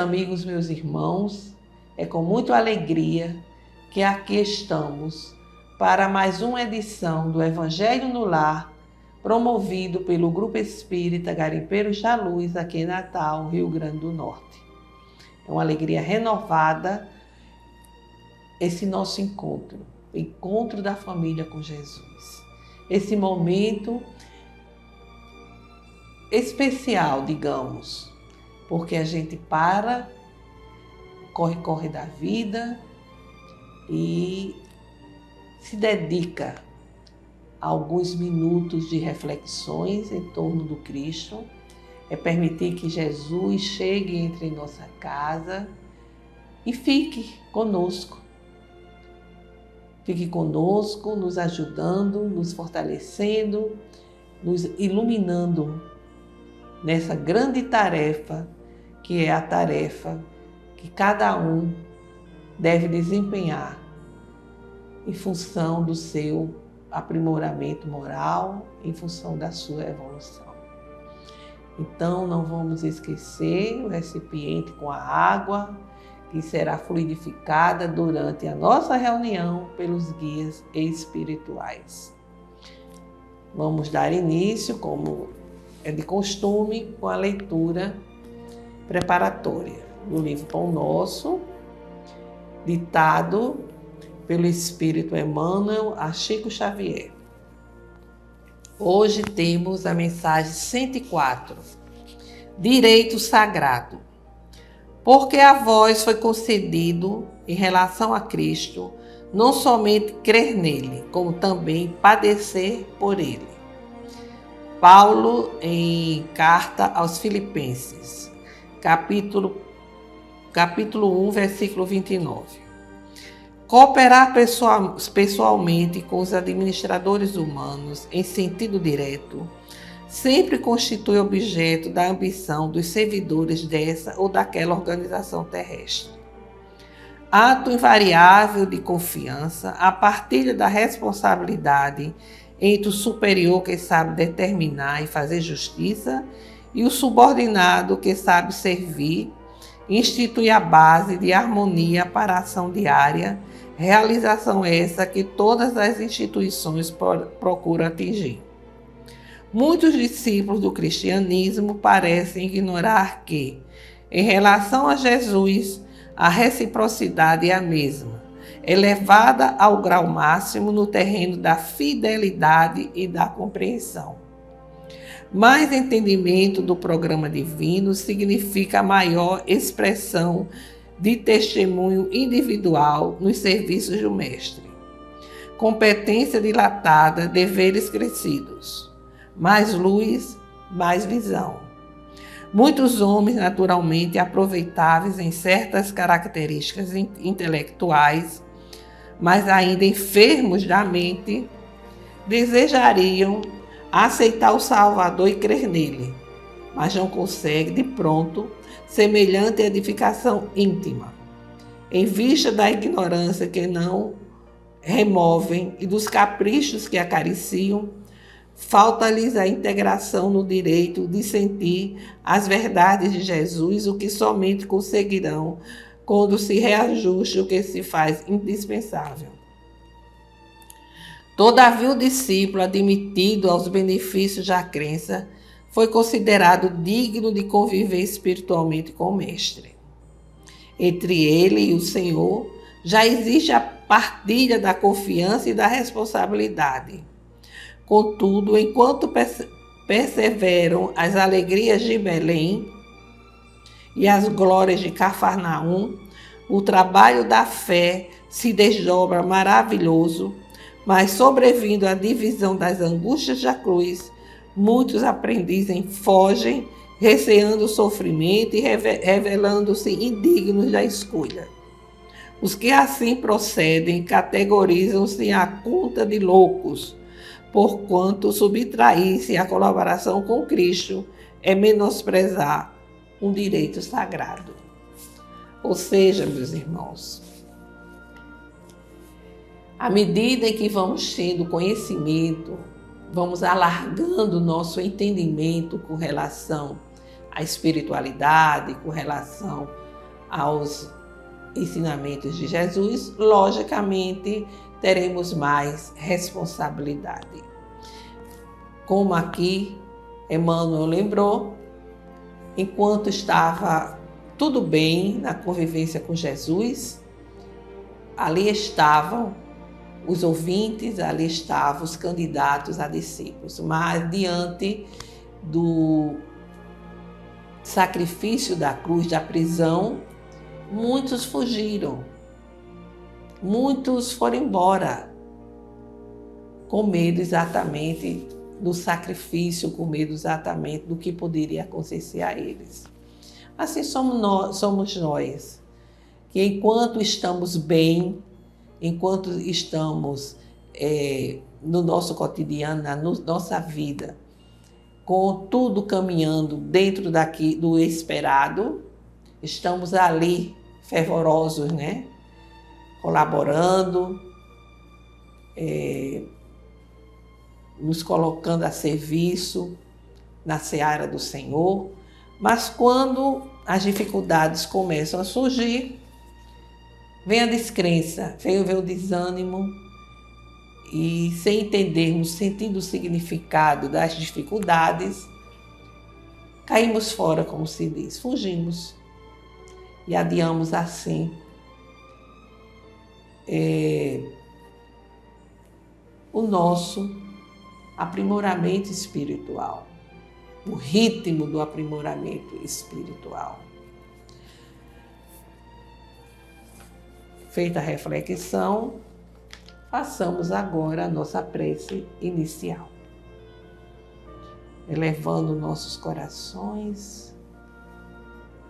amigos, meus irmãos, é com muita alegria que aqui estamos para mais uma edição do Evangelho no Lar, promovido pelo Grupo Espírita Garimpeiros da Luz, aqui em Natal, Rio Grande do Norte. É uma alegria renovada esse nosso encontro, o encontro da família com Jesus. Esse momento especial, digamos, porque a gente para, corre da vida e se dedica a alguns minutos de reflexões em torno do Cristo. É permitir que Jesus chegue entre nossa casa e fique conosco. Fique conosco, nos ajudando, nos fortalecendo, nos iluminando nessa grande tarefa, que é a tarefa que cada um deve desempenhar em função do seu aprimoramento moral, em função da sua evolução. Então, não vamos esquecer o recipiente com a água, que será fluidificada durante a nossa reunião pelos guias espirituais. Vamos dar início, como é de costume, com a leitura preparatória do livro Pão Nosso, ditado pelo Espírito Emmanuel a Chico Xavier. Hoje temos a mensagem 104, Direito Sagrado. Porque a vós foi concedido, em relação a Cristo, não somente crer nele, como também padecer por ele. Paulo, em Carta aos Filipenses, capítulo 1, versículo 29. Cooperar pessoalmente com os administradores humanos em sentido direto sempre constitui objeto da ambição dos servidores dessa ou daquela organização terrestre. Ato invariável de confiança, a partilha da responsabilidade entre o superior que sabe determinar e fazer justiça e o subordinado que sabe servir, institui a base de harmonia para a ação diária, realização essa que todas as instituições procuram atingir. Muitos discípulos do cristianismo parecem ignorar que, em relação a Jesus, a reciprocidade é a mesma, elevada ao grau máximo no terreno da fidelidade e da compreensão. Mais entendimento do programa divino significa maior expressão de testemunho individual nos serviços do Mestre. Competência dilatada, deveres crescidos. Mais luz, mais visão. Muitos homens naturalmente aproveitáveis em certas características intelectuais, mas ainda enfermos da mente, desejariam aceitar o Salvador e crer nele, mas não conseguem de pronto semelhante edificação íntima. Em vista da ignorância que não removem e dos caprichos que acariciam, falta-lhes a integração no direito de sentir as verdades de Jesus, o que somente conseguirão quando se reajuste o que se faz indispensável. Todavia, o discípulo, admitido aos benefícios da crença, foi considerado digno de conviver espiritualmente com o Mestre. Entre ele e o Senhor já existe a partilha da confiança e da responsabilidade. Contudo, enquanto perseveram as alegrias de Belém e as glórias de Cafarnaum, o trabalho da fé se desdobra maravilhoso, mas sobrevindo a divisão das angústias da cruz, muitos aprendizes fogem, receando o sofrimento e revelando-se indignos da escolha. Os que assim procedem categorizam-se à conta de loucos, porquanto subtrair-se à colaboração com Cristo é menosprezar um direito sagrado. Ou seja, meus irmãos, à medida em que vamos tendo conhecimento, vamos alargando nosso entendimento com relação à espiritualidade, com relação aos ensinamentos de Jesus, logicamente teremos mais responsabilidade. Como aqui Emmanuel lembrou, enquanto estava tudo bem na convivência com Jesus, ali estavam os ouvintes, ali estavam os candidatos a discípulos, mas diante do sacrifício da cruz, da prisão, muitos fugiram, muitos foram embora, com medo exatamente do sacrifício, com medo exatamente do que poderia acontecer a eles. Assim somos nós, que enquanto estamos bem, enquanto estamos no nosso cotidiano, na nossa vida, com tudo caminhando dentro do esperado, estamos ali fervorosos, né? Colaborando, nos colocando a serviço na seara do Senhor, mas quando as dificuldades começam a surgir, vem a descrença, vem o desânimo, e sem entendermos, sentindo o significado das dificuldades, caímos fora, como se diz, fugimos e adiamos assim o nosso aprimoramento espiritual, o ritmo do aprimoramento espiritual. Feita a reflexão, façamos agora a nossa prece inicial, elevando nossos corações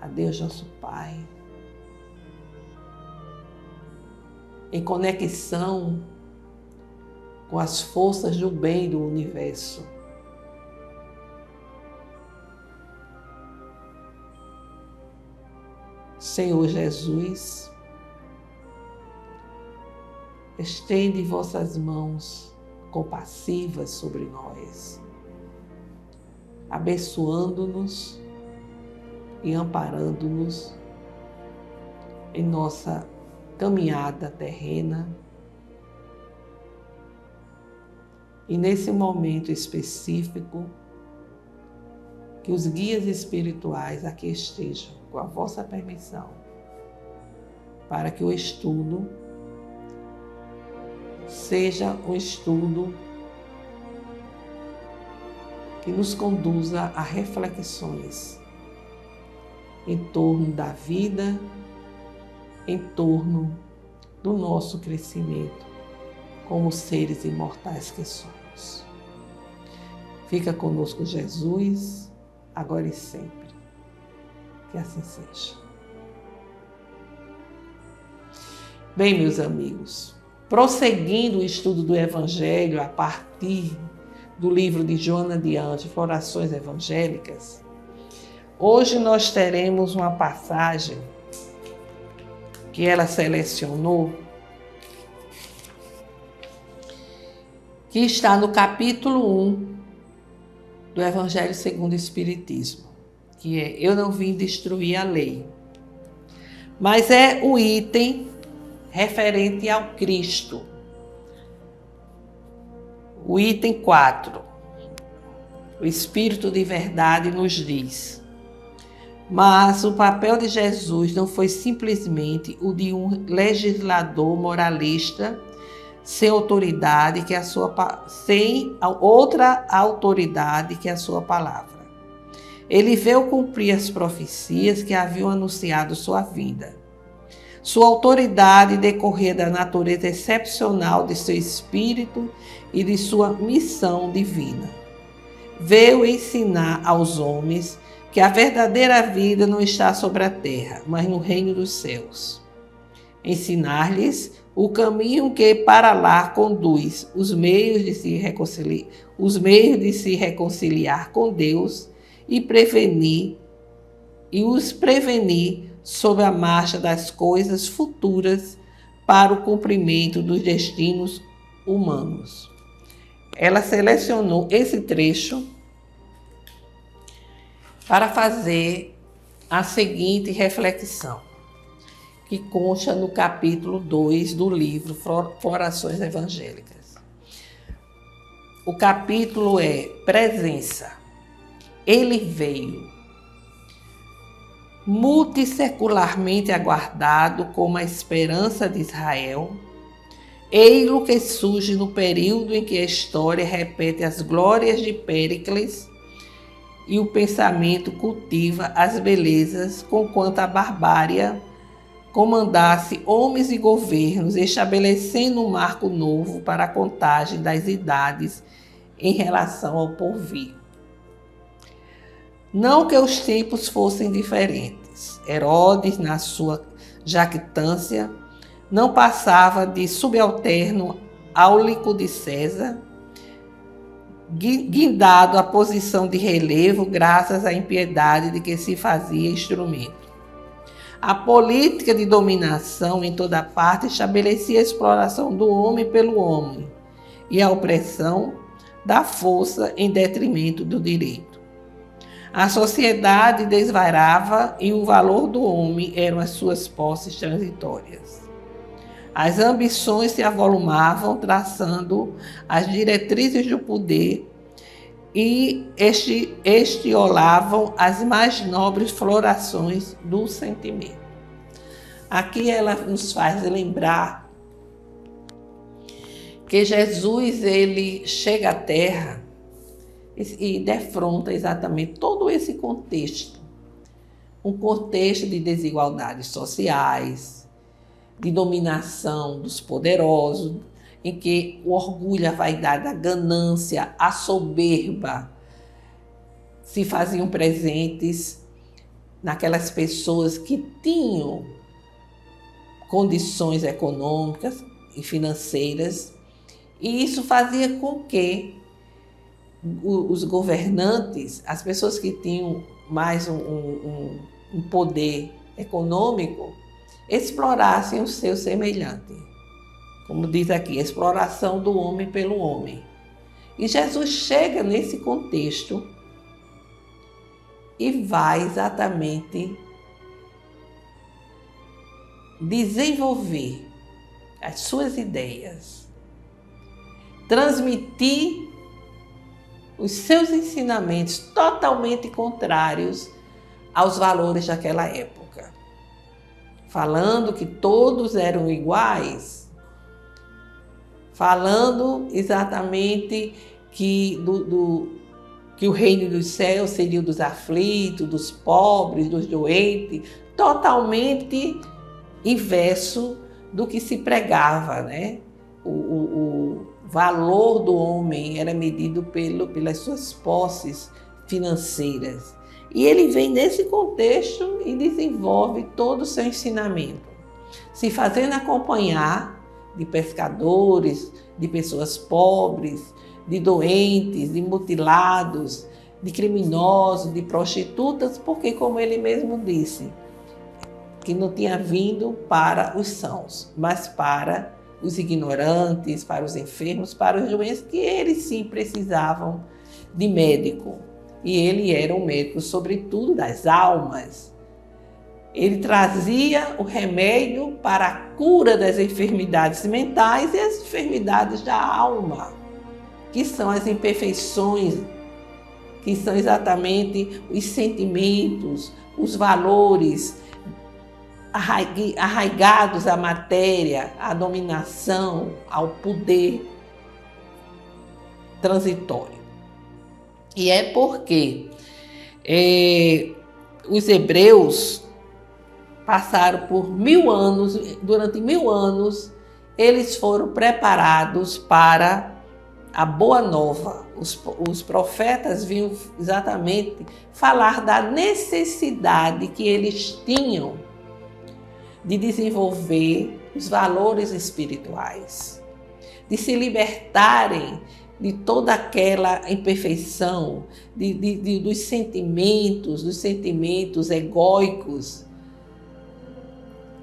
a Deus nosso Pai, em conexão com as forças do bem do universo. Senhor Jesus, estende vossas mãos compassivas sobre nós, abençoando-nos e amparando-nos em nossa caminhada terrena. E nesse momento específico, que os guias espirituais aqui estejam com a vossa permissão, para que o estudo seja um estudo que nos conduza a reflexões em torno da vida, em torno do nosso crescimento como seres imortais que somos. Fica conosco, Jesus, agora e sempre. Que assim seja. Bem, meus amigos, prosseguindo o estudo do Evangelho a partir do livro de Joana de Ângeles, Florações Evangélicas, hoje nós teremos uma passagem que ela selecionou, que está no capítulo 1 do Evangelho segundo o Espiritismo, que é: eu não vim destruir a lei. Mas é o item referente ao Cristo. O item 4. O Espírito de Verdade nos diz: mas o papel de Jesus não foi simplesmente o de um legislador moralista sem autoridade sem outra autoridade que a sua palavra. Ele veio cumprir as profecias que haviam anunciado sua vinda. Sua autoridade decorria da natureza excepcional de seu espírito e de sua missão divina. Veio ensinar aos homens que a verdadeira vida não está sobre a terra, mas no reino dos céus. Ensinar-lhes o caminho que para lá conduz, os meios de se reconciliar com Deus e os prevenir sobre a marcha das coisas futuras para o cumprimento dos destinos humanos. Ela selecionou esse trecho para fazer a seguinte reflexão. que consta no capítulo 2 do livro Florações Evangélicas. O capítulo é Presença. Ele veio, multissecularmente aguardado como a esperança de Israel, ei-lo que surge no período em que a história repete as glórias de Péricles e o pensamento cultiva as belezas, conquanto a barbárie comandasse homens e governos, estabelecendo um marco novo para a contagem das idades em relação ao porvir. Não que os tempos fossem diferentes. Herodes, na sua jactância, não passava de subalterno áulico de César, guindado à posição de relevo graças à impiedade de que se fazia instrumento. A política de dominação em toda parte estabelecia a exploração do homem pelo homem e a opressão da força em detrimento do direito. A sociedade desvairava e o valor do homem eram as suas posses transitórias. As ambições se avolumavam, traçando as diretrizes do poder e estiolavam as mais nobres florações do sentimento. Aqui ela nos faz lembrar que Jesus ele chega à Terra e defronta exatamente todo esse contexto. Um contexto de desigualdades sociais, de dominação dos poderosos, em que o orgulho, a vaidade, a ganância, a soberba se faziam presentes naquelas pessoas que tinham condições econômicas e financeiras, e isso fazia com que os governantes, as pessoas que tinham mais um poder econômico, explorassem o seu semelhante. Como diz aqui, exploração do homem pelo homem. E Jesus chega nesse contexto e vai exatamente desenvolver as suas ideias, transmitir os seus ensinamentos totalmente contrários aos valores daquela época. Falando que todos eram iguais, falando exatamente que o reino dos céus seria o dos aflitos, dos pobres, dos doentes, totalmente inverso do que se pregava, né? O valor do homem era medido pelas suas posses financeiras. E ele vem nesse contexto e desenvolve todo o seu ensinamento, se fazendo acompanhar de pescadores, de pessoas pobres, de doentes, de mutilados, de criminosos, de prostitutas, porque, como ele mesmo disse, que não tinha vindo para os sãos, mas para os ignorantes, para os enfermos, para os doentes, que eles sim precisavam de médico. E ele era um médico, sobretudo, das almas. Ele trazia o remédio para a cura das enfermidades mentais e as enfermidades da alma, que são as imperfeições, que são exatamente os sentimentos, os valores arraigados à matéria, à dominação, ao poder transitório. E é porque os hebreus passaram por 1000 anos, durante 1000 anos, eles foram preparados para a boa nova. Os profetas vinham exatamente falar da necessidade que eles tinham de desenvolver os valores espirituais, de se libertarem de toda aquela imperfeição, dos sentimentos egóicos,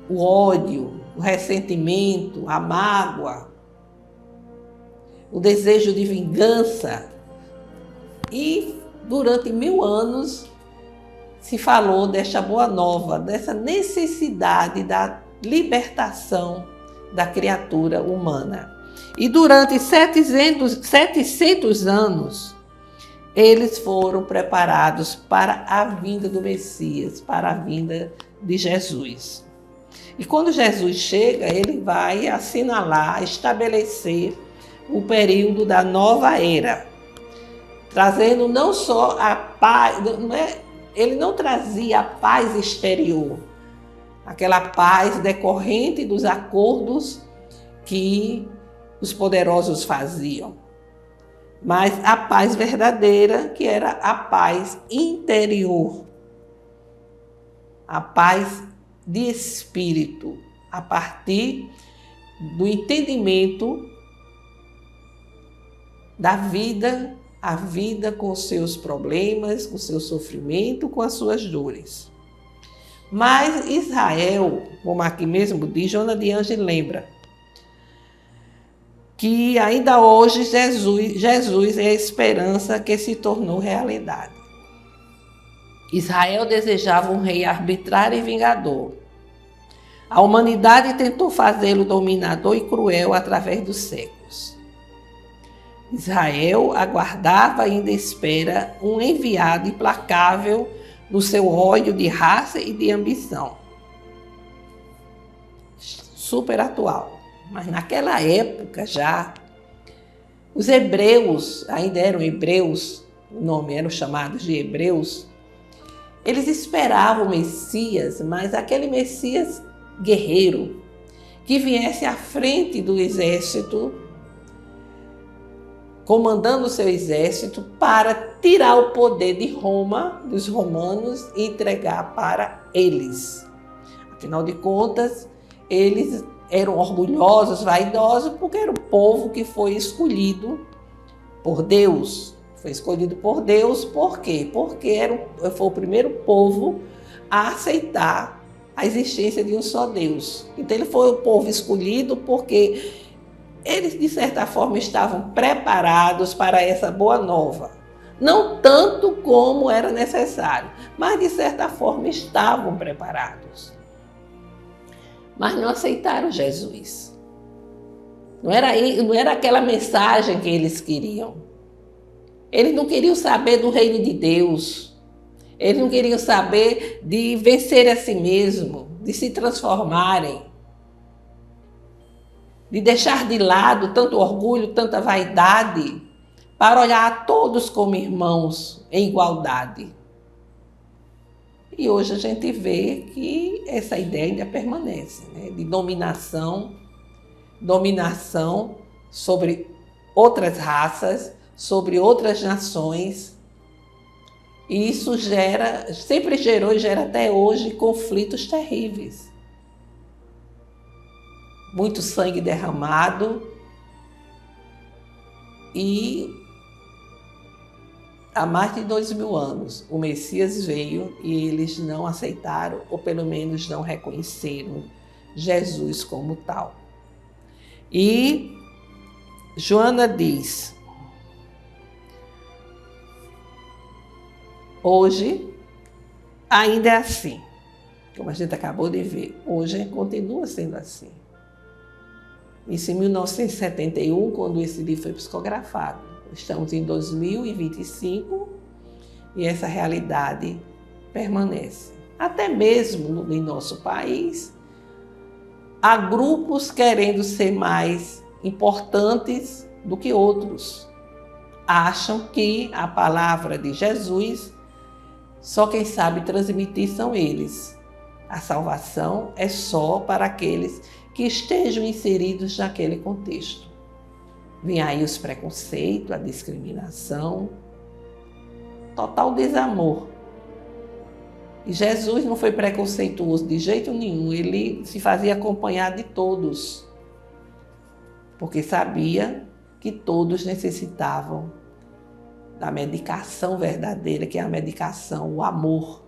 o ódio, o ressentimento, a mágoa, o desejo de vingança. E durante 1000 anos se falou desta boa nova, dessa necessidade libertação da criatura humana. E durante 700 anos, eles foram preparados para a vinda do Messias, para a vinda de Jesus. E quando Jesus chega, ele vai assinalar, estabelecer o período da nova era, trazendo não só a paz, ele não trazia a paz exterior, aquela paz decorrente dos acordos que os poderosos faziam, mas a paz verdadeira, que era a paz interior, a paz de espírito, a partir do entendimento da vida, a vida com os seus problemas, com o seu sofrimento, com as suas dores. Mas Israel, como aqui mesmo diz, Joana de Angelis lembra que ainda hoje Jesus é a esperança que se tornou realidade. Israel desejava um rei arbitrário e vingador. A humanidade tentou fazê-lo dominador e cruel através dos séculos. Israel aguardava e ainda espera um enviado implacável no seu ódio de raça e de ambição. Super atual. Mas naquela época já, os hebreus, ainda eram hebreus, o nome eram chamados de hebreus, eles esperavam o Messias, mas aquele Messias guerreiro, que viesse à frente do exército, comandando o seu exército para tirar o poder de Roma, dos romanos, e entregar para eles. Afinal de contas, eles eram orgulhosos, vaidosos, porque era o povo que foi escolhido por Deus. Foi escolhido por Deus por quê? Porque foi o primeiro povo a aceitar a existência de um só Deus. Então ele foi o povo escolhido porque eles, de certa forma, estavam preparados para essa boa nova. Não tanto como era necessário, mas de certa forma estavam preparados. Mas não aceitaram Jesus. Não era aquela mensagem que eles queriam. Eles não queriam saber do reino de Deus. Eles não queriam saber de vencer a si mesmo, de se transformarem, de deixar de lado tanto orgulho, tanta vaidade, para olhar a todos como irmãos em igualdade. E hoje a gente vê que essa ideia ainda permanece, né? De dominação sobre outras raças, sobre outras nações. E isso sempre gerou e gera até hoje conflitos terríveis. Muito sangue derramado e há mais de 2000 anos o Messias veio e eles não aceitaram, ou pelo menos não reconheceram Jesus como tal. E Joana diz: hoje ainda é assim, como a gente acabou de ver, hoje continua sendo assim. Isso em 1971, quando esse livro foi psicografado. Estamos em 2025 e essa realidade permanece. Até mesmo em nosso país, há grupos querendo ser mais importantes do que outros. Acham que a palavra de Jesus, só quem sabe transmitir são eles. A salvação é só para aqueles que estejam inseridos naquele contexto. Vem aí os preconceitos, a discriminação, total desamor. E Jesus não foi preconceituoso de jeito nenhum, ele se fazia acompanhar de todos, porque sabia que todos necessitavam da medicação verdadeira, que é a medicação, o amor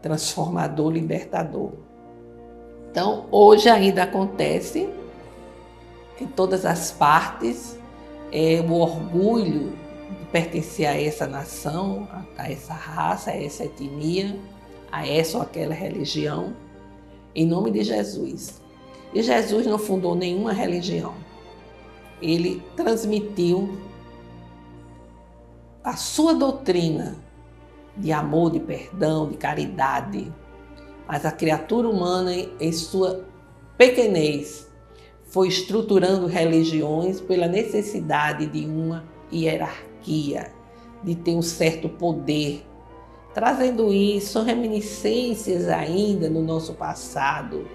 transformador, libertador. Então, hoje ainda acontece em todas as partes o orgulho de pertencer a essa nação, a essa raça, a essa etnia, a essa ou aquela religião. em nome de Jesus. E Jesus não fundou nenhuma religião. Ele transmitiu a sua doutrina de amor, de perdão, de caridade. Mas a criatura humana, em sua pequenez, foi estruturando religiões pela necessidade de uma hierarquia, de ter um certo poder, trazendo isso, reminiscências ainda no nosso passado,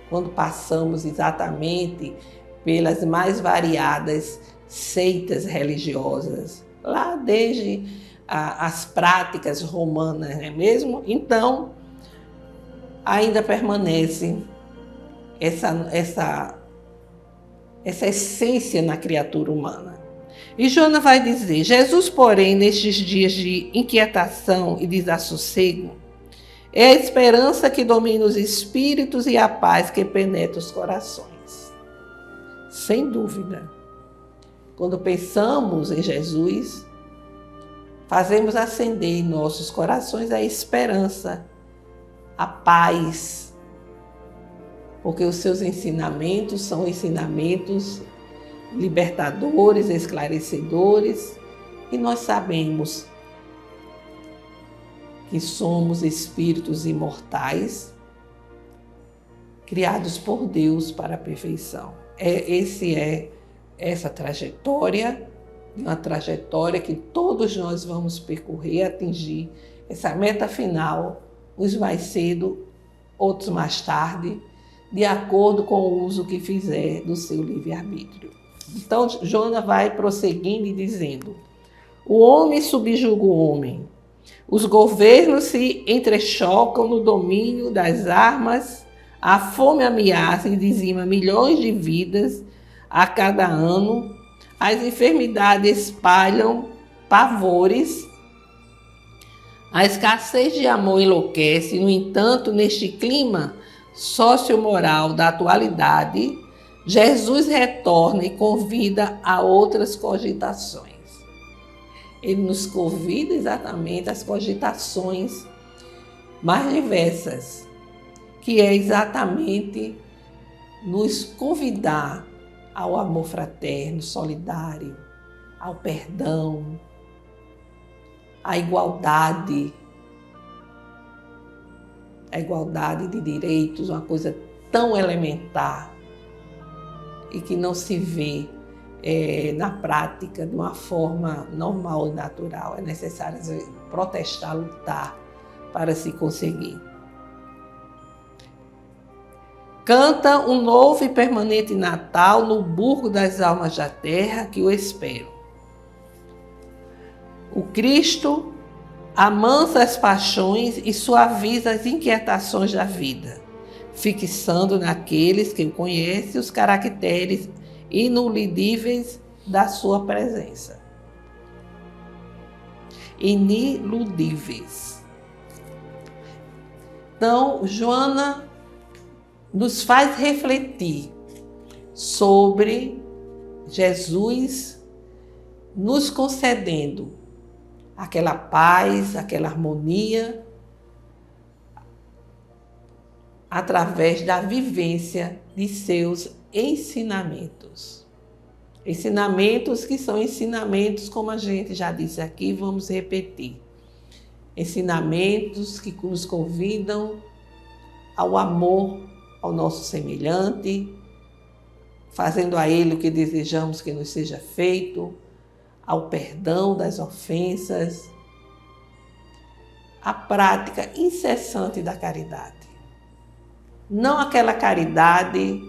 quando passamos exatamente pelas mais variadas seitas religiosas, lá desde as práticas romanas, não é mesmo? Então, ainda permanece essa essência na criatura humana. E Jonas vai dizer: Jesus, porém, nestes dias de inquietação e desassossego, é a esperança que domina os espíritos e a paz que penetra os corações. Sem dúvida, quando pensamos em Jesus, fazemos acender em nossos corações a esperança, a paz, porque os seus ensinamentos são ensinamentos libertadores, esclarecedores, e nós sabemos que somos espíritos imortais, criados por Deus para a perfeição. Essa trajetória, uma trajetória que todos nós vamos percorrer, atingir essa meta final, uns mais cedo, outros mais tarde, de acordo com o uso que fizer do seu livre-arbítrio. Então, Jonas vai prosseguindo e dizendo: o homem subjuga o homem, os governos se entrechocam no domínio das armas, a fome ameaça e dizima milhões de vidas a cada ano, as enfermidades espalham pavores, a escassez de amor enlouquece. No entanto, neste clima sociomoral da atualidade, Jesus retorna e convida a outras cogitações. Ele nos convida exatamente às cogitações mais diversas, que é exatamente nos convidar ao amor fraterno, solidário, ao perdão, à igualdade. A igualdade de direitos, uma coisa tão elementar e que não se vê na prática de uma forma normal e natural. É necessário protestar, lutar para se conseguir. Canta um novo e permanente Natal no burgo das almas da terra que o esperam. O Cristo amansa as paixões e suaviza as inquietações da vida, fixando naqueles que o conhecem os caracteres iniludíveis da sua presença. Iniludíveis. Então, Joana nos faz refletir sobre Jesus nos concedendo aquela paz, aquela harmonia, através da vivência de seus ensinamentos. Ensinamentos que são ensinamentos, como a gente já disse aqui, vamos repetir. Ensinamentos que nos convidam ao amor ao nosso semelhante, fazendo a ele o que desejamos que nos seja feito, ao perdão das ofensas, à prática incessante da caridade. Não aquela caridade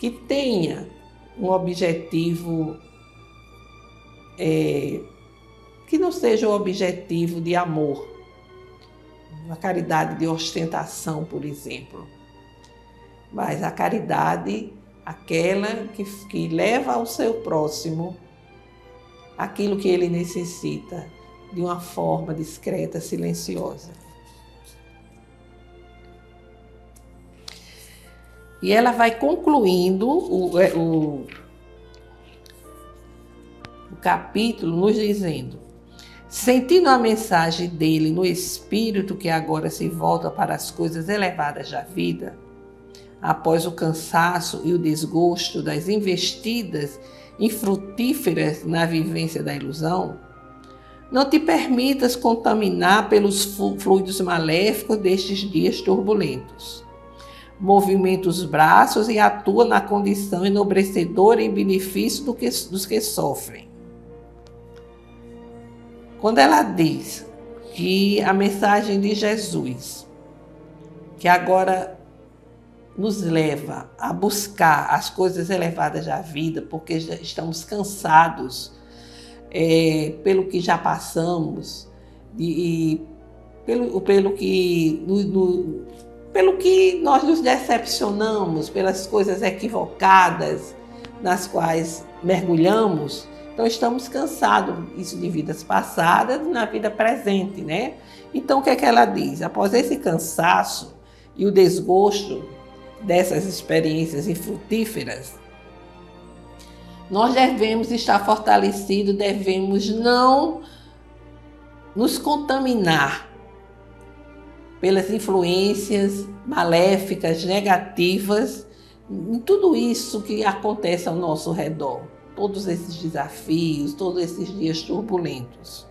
que tenha um objetivo, que não seja o objetivo de amor, uma caridade de ostentação, por exemplo, mas a caridade, aquela que leva ao seu próximo aquilo que ele necessita, de uma forma discreta, silenciosa. E ela vai concluindo o capítulo nos dizendo: Sentindo a mensagem dele no espírito que agora se volta para as coisas elevadas da vida, após o cansaço e o desgosto das investidas infrutíferas na vivência da ilusão, não te permitas contaminar pelos fluidos maléficos destes dias turbulentos. Movimenta os braços e atua na condição enobrecedora em benefício dos que sofrem. Quando ela diz que a mensagem de Jesus, que agora nos leva a buscar as coisas elevadas da vida, porque já estamos cansados pelo que já passamos e pelo que nós nos decepcionamos, pelas coisas equivocadas nas quais mergulhamos. Então estamos cansados, isso de vidas passadas e na vida presente, né? Então o que é que ela diz? Após esse cansaço e o desgosto dessas experiências infrutíferas, nós devemos estar fortalecidos, devemos não nos contaminar pelas influências maléficas, negativas, em tudo isso que acontece ao nosso redor, todos esses desafios, todos esses dias turbulentos.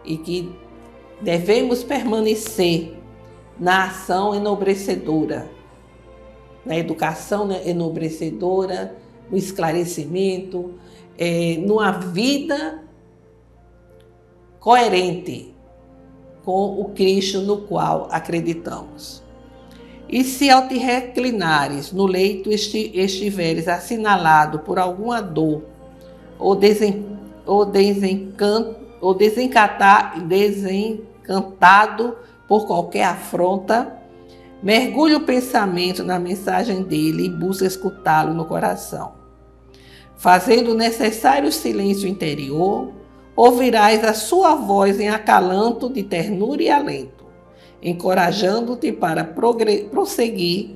E que devemos permanecer na ação enobrecedora, na educação enobrecedora, no esclarecimento, numa vida coerente com o Cristo no qual acreditamos. E se ao te reclinares no leito estiveres assinalado por alguma dor, ou desencantado por qualquer afronta, mergulhe o pensamento na mensagem dele e busca escutá-lo no coração. Fazendo o necessário silêncio interior, ouvirás a sua voz em acalanto de ternura e alento, encorajando-te para prosseguir,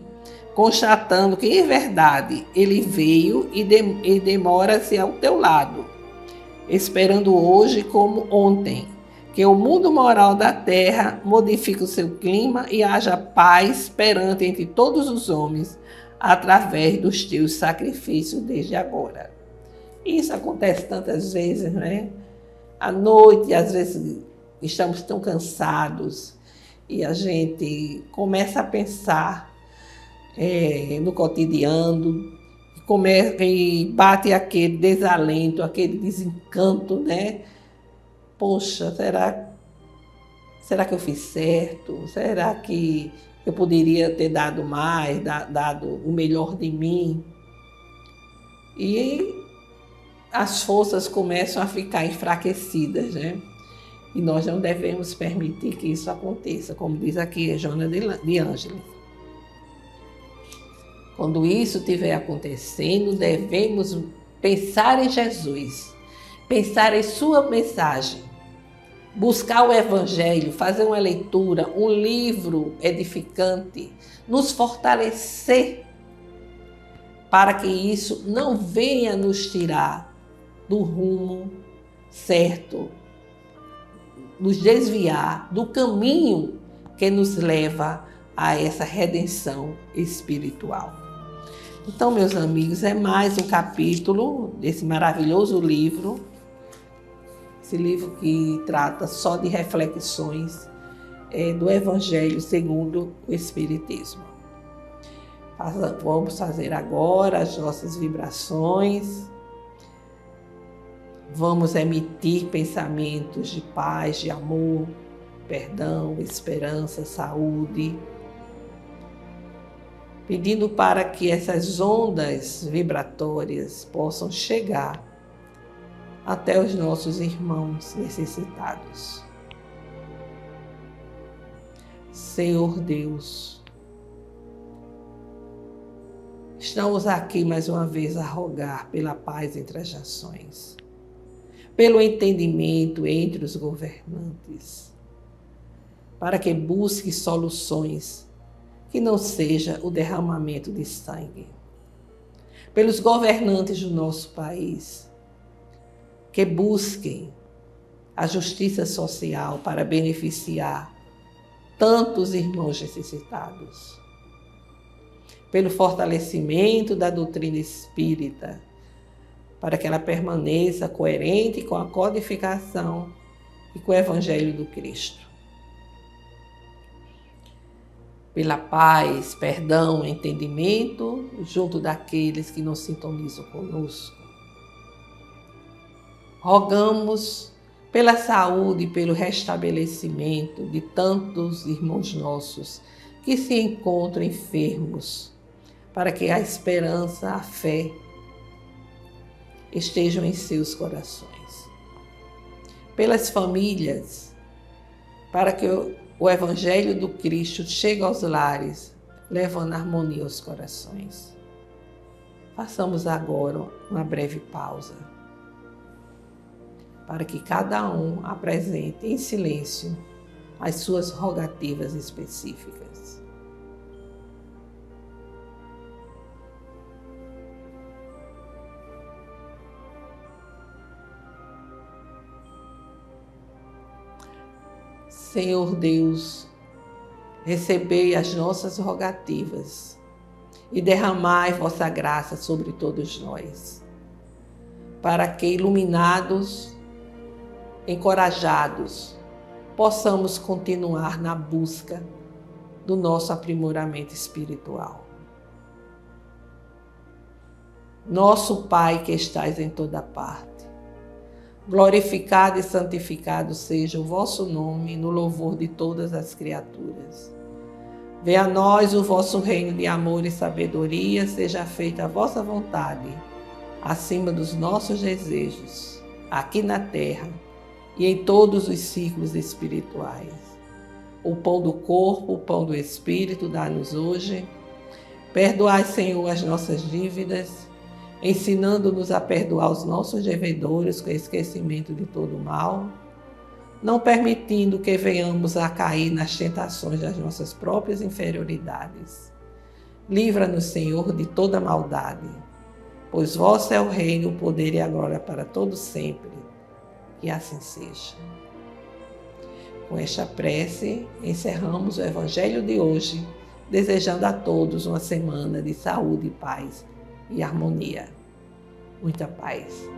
constatando que, em verdade, ele veio e demora-se ao teu lado, esperando hoje como ontem, que o mundo moral da terra modifique o seu clima e haja paz perante entre todos os homens, através dos teus sacrifícios desde agora. Isso acontece tantas vezes, né? À noite, às vezes, estamos tão cansados e a gente começa a pensar no cotidiano e bate aquele desalento, aquele desencanto, né? Poxa, será que eu fiz certo? Será que eu poderia ter dado mais, dado o melhor de mim? E as forças começam a ficar enfraquecidas, né? E nós não devemos permitir que isso aconteça, como diz aqui Joana de Ângeles. Quando isso estiver acontecendo, devemos pensar em Jesus, pensar em sua mensagem, buscar o Evangelho, fazer uma leitura, um livro edificante, nos fortalecer para que isso não venha nos tirar do rumo certo, nos desviar do caminho que nos leva a essa redenção espiritual. Então, meus amigos, é mais um capítulo desse maravilhoso livro, esse livro que trata só de reflexões do Evangelho segundo o Espiritismo. Vamos fazer agora as nossas vibrações. Vamos emitir pensamentos de paz, de amor, perdão, esperança, saúde, pedindo para que essas ondas vibratórias possam chegar até os nossos irmãos necessitados. Senhor Deus, estamos aqui mais uma vez a rogar pela paz entre as nações, pelo entendimento entre os governantes, para que busque soluções que não seja o derramamento de sangue. Pelos governantes do nosso país, que busquem a justiça social para beneficiar tantos irmãos necessitados. Pelo fortalecimento da doutrina espírita, para que ela permaneça coerente com a codificação e com o Evangelho do Cristo. Pela paz, perdão, entendimento, junto daqueles que não sintonizam conosco. Rogamos pela saúde e pelo restabelecimento de tantos irmãos nossos que se encontram enfermos, para que a esperança, a fé estejam em seus corações. Pelas famílias, para que o Evangelho do Cristo chegue aos lares, levando harmonia aos corações. Façamos agora uma breve pausa, para que cada um apresente em silêncio as suas rogativas específicas. Senhor Deus, recebei as nossas rogativas e derramai vossa graça sobre todos nós, para que, iluminados, encorajados, possamos continuar na busca do nosso aprimoramento espiritual. Nosso Pai que estais em toda parte, glorificado e santificado seja o vosso nome no louvor de todas as criaturas. Venha a nós o vosso reino de amor e sabedoria, seja feita a vossa vontade, acima dos nossos desejos, aqui na terra e em todos os ciclos espirituais. O pão do corpo, o pão do espírito, dá-nos hoje. Perdoai, Senhor, as nossas dívidas, ensinando-nos a perdoar os nossos devedores com esquecimento de todo o mal, não permitindo que venhamos a cair nas tentações das nossas próprias inferioridades. Livra-nos, Senhor, de toda maldade, pois vosso é o reino, o poder e a glória para todo sempre. Que assim seja. Com esta prece, encerramos o Evangelho de hoje, desejando a todos uma semana de saúde, paz e harmonia. Muita paz.